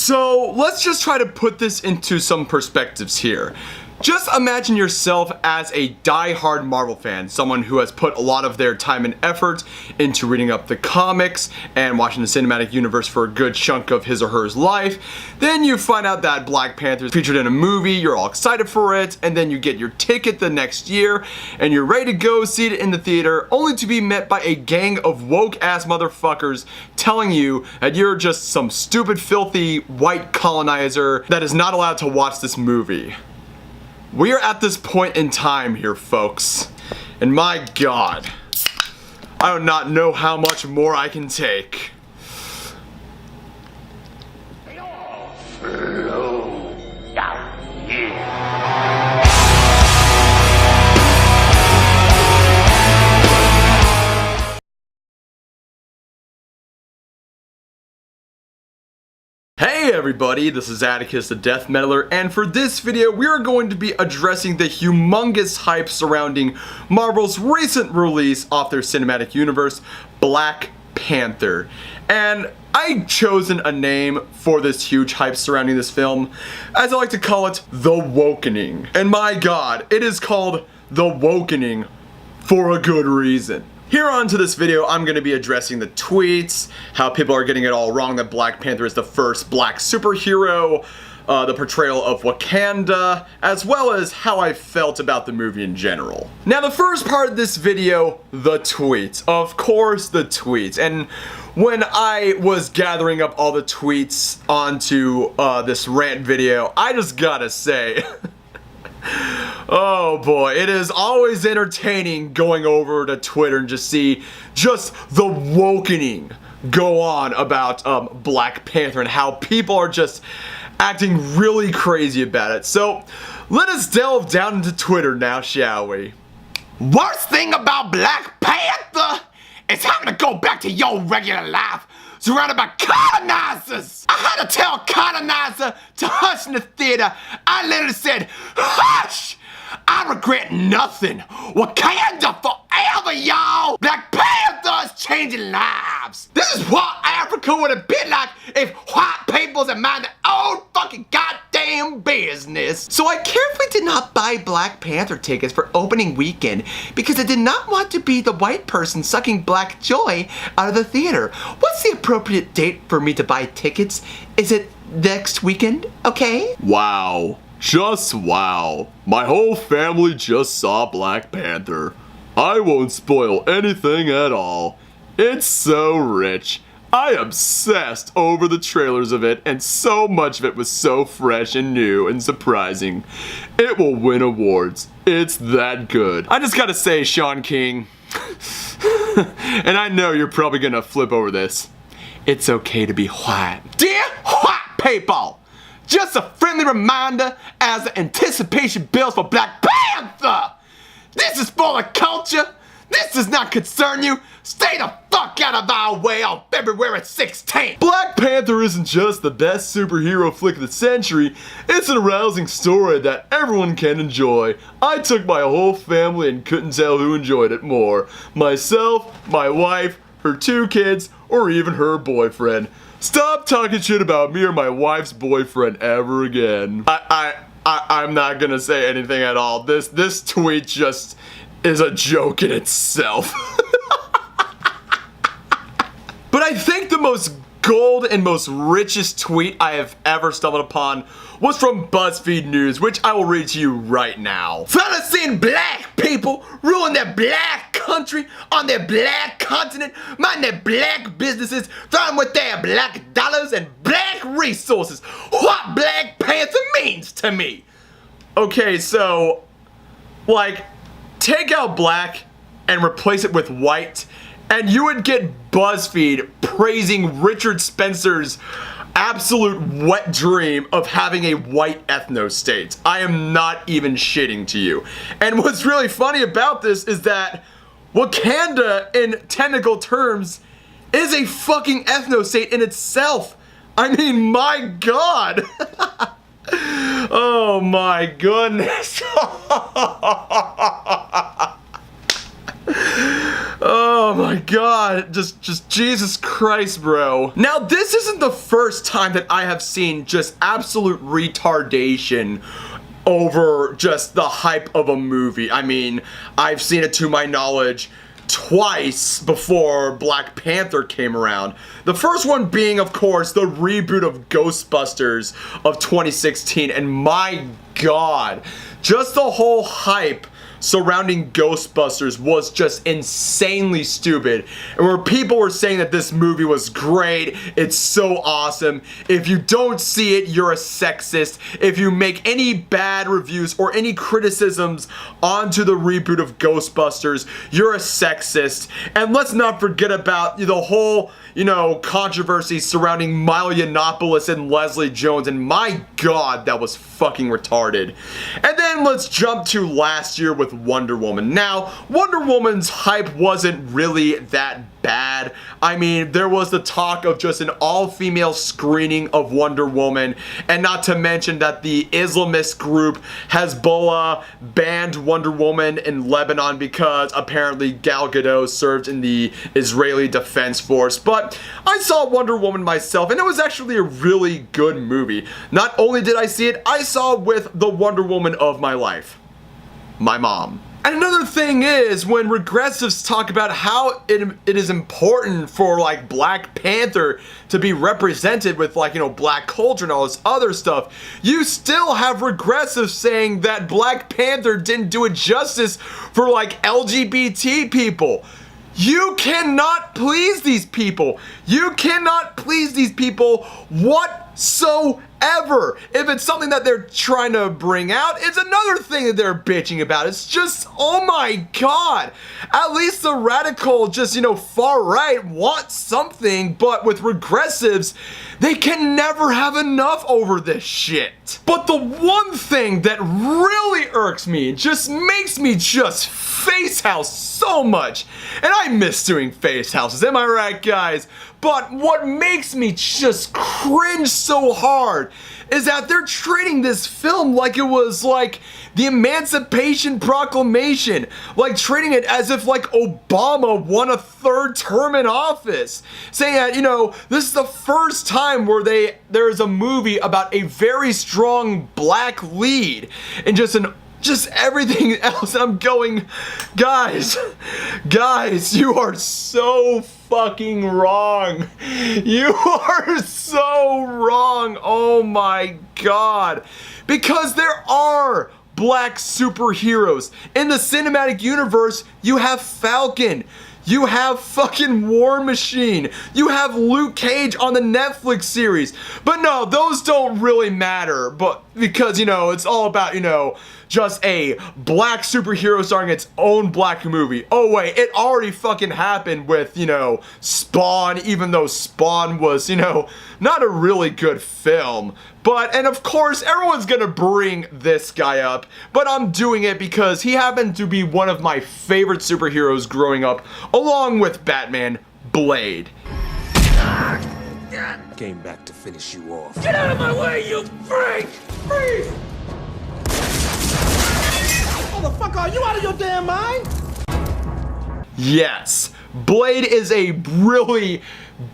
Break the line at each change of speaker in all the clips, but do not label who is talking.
So let's just try to put this into some perspectives here. Just imagine yourself as a die-hard Marvel fan, someone who has put a lot of their time and effort into reading up the comics and watching the cinematic universe for a good chunk of his or her life. Then you find out that Black Panther is featured in a movie, you're all excited for it, and then you get your ticket the next year, and you're ready to go see it in the theater, only to be met by a gang of woke-ass motherfuckers telling you that you're just some stupid, filthy, white colonizer that is not allowed to watch this movie. We are at this point in time here, folks, and my God, I do not know how much more I can take. Hey everybody, this is Atticus the Death Metaler, and for this video we are going to be addressing the humongous hype surrounding Marvel's recent release of their cinematic universe, Black Panther. And I've chosen a name for this huge hype surrounding this film, as I like to call it, The Wokening. And my God, it is called The Wokening for a good reason. Here on to this video, I'm going to be addressing the tweets, how people are getting it all wrong that Black Panther is the first black superhero, the portrayal of Wakanda, as well as how I felt about the movie in general. Now the first part of this video, the tweets. Of course the tweets. And when I was gathering up all the tweets onto this rant video, I just gotta say... Oh boy, it is always entertaining going over to Twitter and just see just the wokening go on about Black Panther and how people are just acting really crazy about it. So let us delve down into Twitter now, shall we?
Worst thing about Black Panther is having to go back to your regular life surrounded by colonizers. I had to tell a colonizer to hush in the theater. I literally said, hush! I regret nothing. Wakanda forever, y'all! Black Panther is changing lives. This is what Africa would have been like if white peoples had minded their own fucking goddamn business.
So I carefully did not buy Black Panther tickets for opening weekend because I did not want to be the white person sucking black joy out of the theater. What's the appropriate date for me to buy tickets? Is it next weekend? Okay?
Wow. Just wow. My whole family just saw Black Panther. I won't spoil anything at all. It's so rich. I obsessed over the trailers of it, and so much of it was so fresh and new and surprising. It will win awards. It's that good. I just gotta say, Sean King, and I know you're probably gonna flip over this, it's okay to be white.
Dear white people, just a friendly reminder as the anticipation builds for Black Panther. This is for the culture. This does not concern you. Stay the fuck out of our way on February 16th.
Black Panther isn't just the best superhero flick of the century. It's an arousing story that everyone can enjoy. I took my whole family and couldn't tell who enjoyed it more. Myself, my wife, her 2 kids, or even her boyfriend. Stop talking shit about me or my wife's boyfriend ever again. I'm not gonna say anything at all. This tweet just is a joke in itself. But I think the most gold and most richest tweet I have ever stumbled upon was from BuzzFeed News, which I will read to you right now.
Fellas seeing black people ruin their black country on their black continent, mind their black businesses, throwing with their black dollars and black resources. What Black Panther means to me.
Okay, so, like, take out black and replace it with white, and you would get BuzzFeed praising Richard Spencer's absolute wet dream of having a white ethno-state. I am not even shitting to you. And what's really funny about this is that Wakanda, in technical terms, is a fucking ethno-state in itself. I mean, my God. Oh my goodness. Oh my god, just Jesus Christ, bro. Now, this isn't the first time that I have seen just absolute retardation over just the hype of a movie. I mean, I've seen it to my knowledge twice before Black Panther came around. The first one being, of course, the reboot of Ghostbusters of 2016, and my god, just the whole hype surrounding Ghostbusters was just insanely stupid, and where people were saying that this movie was great, it's so awesome. If you don't see it, you're a sexist. If you make any bad reviews or any criticisms onto the reboot of Ghostbusters, you're a sexist. And let's not forget about the whole, controversy surrounding Milo Yiannopoulos and Leslie Jones, and my god, that was fucking retarded. And then let's jump to last year with Wonder Woman. Now, Wonder Woman's hype wasn't really that bad. I mean, there was the talk of just an all-female screening of Wonder Woman, and not to mention that the Islamist group Hezbollah banned Wonder Woman in Lebanon because apparently Gal Gadot served in the Israeli Defense Force. But I saw Wonder Woman myself, and it was actually a really good movie. Not only did I see it, I saw it with the Wonder Woman of my life, my mom. And another thing is, when regressives talk about how it is important for like Black Panther to be represented with black culture and all this other stuff, you still have regressives saying that Black Panther didn't do it justice for like LGBT people. You cannot please these people. You cannot please these people whatsoever. If it's something that they're trying to bring out, it's another thing that they're bitching about. It's just, oh my god. At least the radical, far right want something, but with regressives, they can never have enough over this shit. But the one thing that really irks me, just makes me just face house so much, and I miss doing face houses, am I right, guys? But what makes me just cringe so hard is that they're treating this film like it was like the Emancipation Proclamation, like treating it as if like Obama won a third term in office, saying that, this is the first time where there is a movie about a very strong black lead and just everything else. And I'm going, guys, you are so fucking wrong. You are so wrong. Oh my god. Because there are black superheroes. In the cinematic universe, you have Falcon. You have fucking War Machine. You have Luke Cage on the Netflix series. But no, those don't really matter. But because, it's all about, just a black superhero starring its own black movie. Oh wait, it already fucking happened with, Spawn, even though Spawn was, not a really good film. But, and of course, everyone's gonna bring this guy up, but I'm doing it because he happened to be one of my favorite superheroes growing up, along with Batman, Blade.
Came back to finish you off.
Get out of my way, you freak! Freeze! Motherfucker, are you out of your damn mind?
Yes, Blade is a really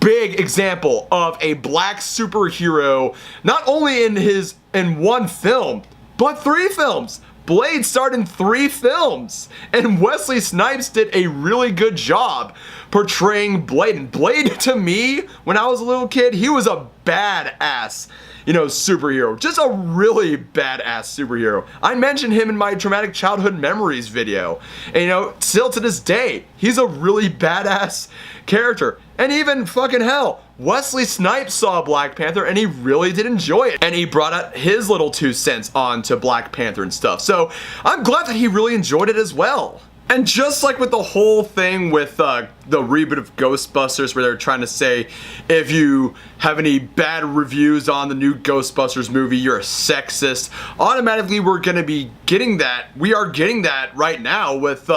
big example of a black superhero, not only in one film, but 3 films. Blade starred in 3 films, and Wesley Snipes did a really good job portraying Blade. And Blade, to me, when I was a little kid, he was a badass, superhero. Just a really badass superhero. I mentioned him in my traumatic childhood memories video. And still to this day, he's a really badass character. And even fucking hell, Wesley Snipes saw Black Panther and he really did enjoy it. And he brought out his little 2 cents onto Black Panther and stuff. So I'm glad that he really enjoyed it as well. And just like with the whole thing with the reboot of Ghostbusters, where they're trying to say if you have any bad reviews on the new Ghostbusters movie, you're a sexist. Automatically, we're going to be getting that. We are getting that right now with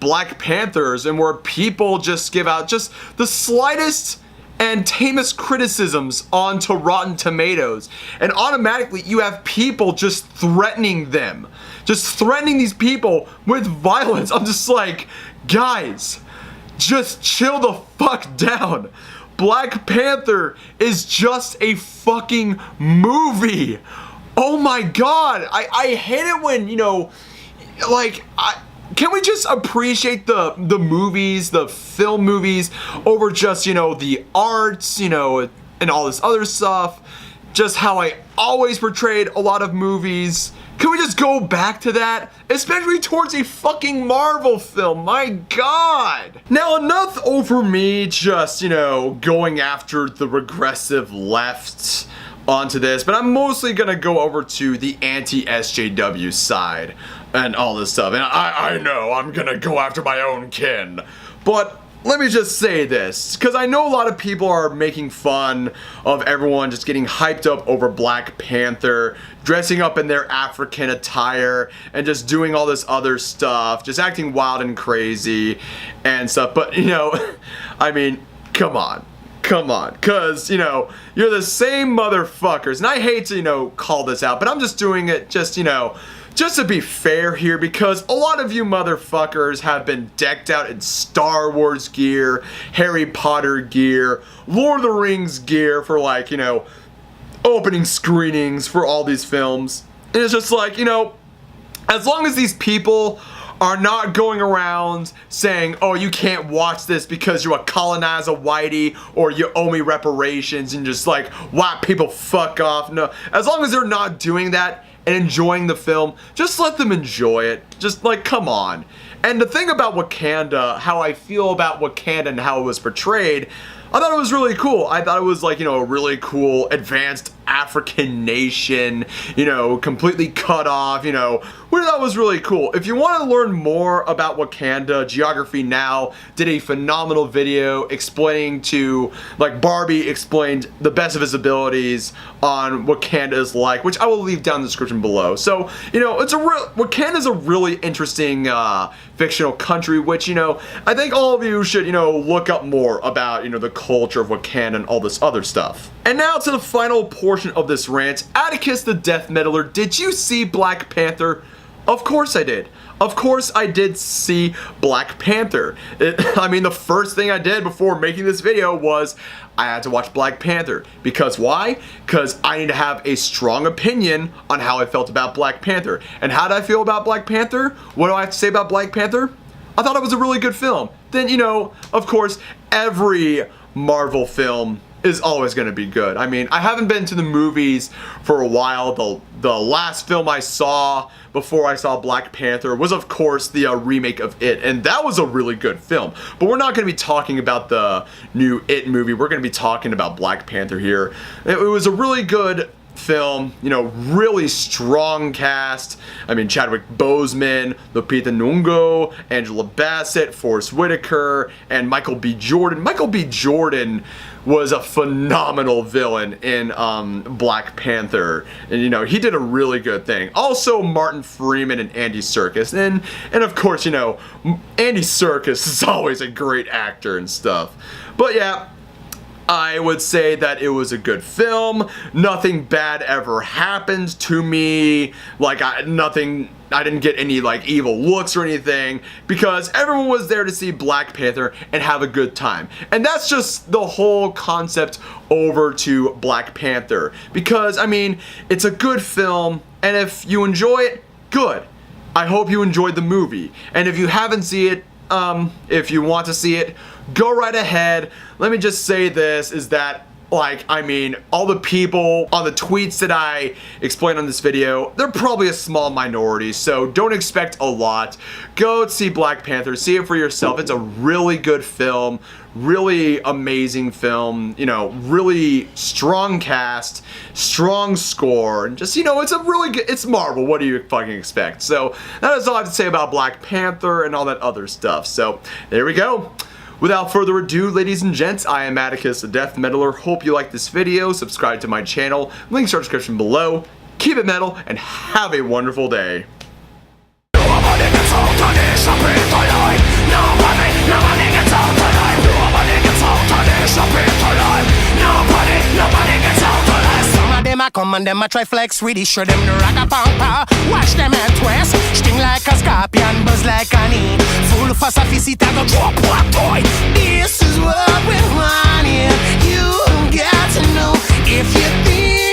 Black Panthers, and where people just give out just the slightest and tamest criticisms onto Rotten Tomatoes. And automatically, you have people just threatening them. Just threatening these people with violence. I'm just like, guys, just chill the fuck down. Black Panther is just a fucking movie. Oh my god, I hate it when, you know, like, can we just appreciate the movies, the film movies, over just, you know, the arts, you know, and all this other stuff? Just how I always portrayed a lot of movies. Can we just go back to that? Especially towards a fucking Marvel film, my god! Now enough over me just, you know, going after the regressive left onto this, but I'm mostly gonna go over to the anti-SJW side and all this stuff. And I know I'm gonna go after my own kin, but let me just say this, because I know a lot of people are making fun of everyone just getting hyped up over Black Panther, dressing up in their African attire, and just doing all this other stuff, just acting wild and crazy and stuff. But, you know, I mean, come on, because, you know, you're the same motherfuckers, and I hate to, you know, call this out, but I'm just doing it just, you know, just to be fair here, because a lot of you motherfuckers have been decked out in Star Wars gear, Harry Potter gear, Lord of the Rings gear for, like, you know, opening screenings for all these films. And it's just like, you know, as long as these people are not going around saying, oh, you can't watch this because you're a colonizer whitey, or you owe me reparations, and just like, white people fuck off. No, as long as they're not doing that and enjoying the film, just let them enjoy it. Just like, come on. And the thing about Wakanda, how I feel about Wakanda and how it was portrayed, I thought it was really cool. I thought it was like, you know, a really cool advanced African nation, you know, completely cut off, you know, which I thought was really cool. If you want to learn more about Wakanda, Geography Now did a phenomenal video explaining to, like, Barbie explained the best of his abilities on Wakanda is like, which I will leave down in the description below. So, you know, it's a Wakanda is a really interesting fictional country, which, you know, I think all of you should, you know, look up more about, you know, the culture of Wakanda and all this other stuff. And now to the final portion of this rant. Atticus the Death Metaler, did you see Black Panther? Of course I did. Of course I did see Black Panther. I mean, the first thing I did before making this video was I had to watch Black Panther. Because why? Because I need to have a strong opinion on how I felt about Black Panther. And how did I feel about Black Panther? What do I have to say about Black Panther? I thought it was a really good film. Then, you know, of course, every Marvel film is always going to be good. I mean, I haven't been to the movies for a while. The last film I saw before I saw Black Panther was, of course, the remake of It, and that was a really good film. But we're not going to be talking about the new It movie. We're going to be talking about Black Panther here. It was a really good film, you know, really strong cast. I mean, Chadwick Boseman, Lupita Nyong'o, Angela Bassett, Forrest Whitaker, and Michael B. Jordan. Michael B. Jordan was a phenomenal villain in Black Panther, and, you know, he did a really good thing. Also, Martin Freeman and Andy Serkis, and of course, you know, Andy Serkis is always a great actor and stuff. But yeah, I would say that it was a good film. Nothing bad ever happened to me. Like, I didn't get any, like, evil looks or anything, because everyone was there to see Black Panther and have a good time. And that's just the whole concept over to Black Panther. Because, I mean, it's a good film, and if you enjoy it, good. I hope you enjoyed the movie. And if you haven't seen it, if you want to see it, go right ahead. Let me just say this, is that, like, I mean, all the people on the tweets that I explained on this video, they're probably a small minority, so don't expect a lot. Go see Black Panther, see it for yourself. It's a really good film, really amazing film, you know, really strong cast, strong score, and just, you know, it's a really good, it's Marvel, what do you fucking expect? So that is all I have to say about Black Panther and all that other stuff. So there we go. Without further ado, ladies and gents, I am Atticus the Death Metaler. Hope you liked this video. Subscribe to my channel. Links are in the description below. Keep it metal and have a wonderful day.
Some of them
them a come and them a try flex with it. Show them the ragga-pampa. Watch them head twist. Sting like a scorpion, buzz like an e. Full for sophisticated, go drop what toy. This is what we want here. You got to know if you think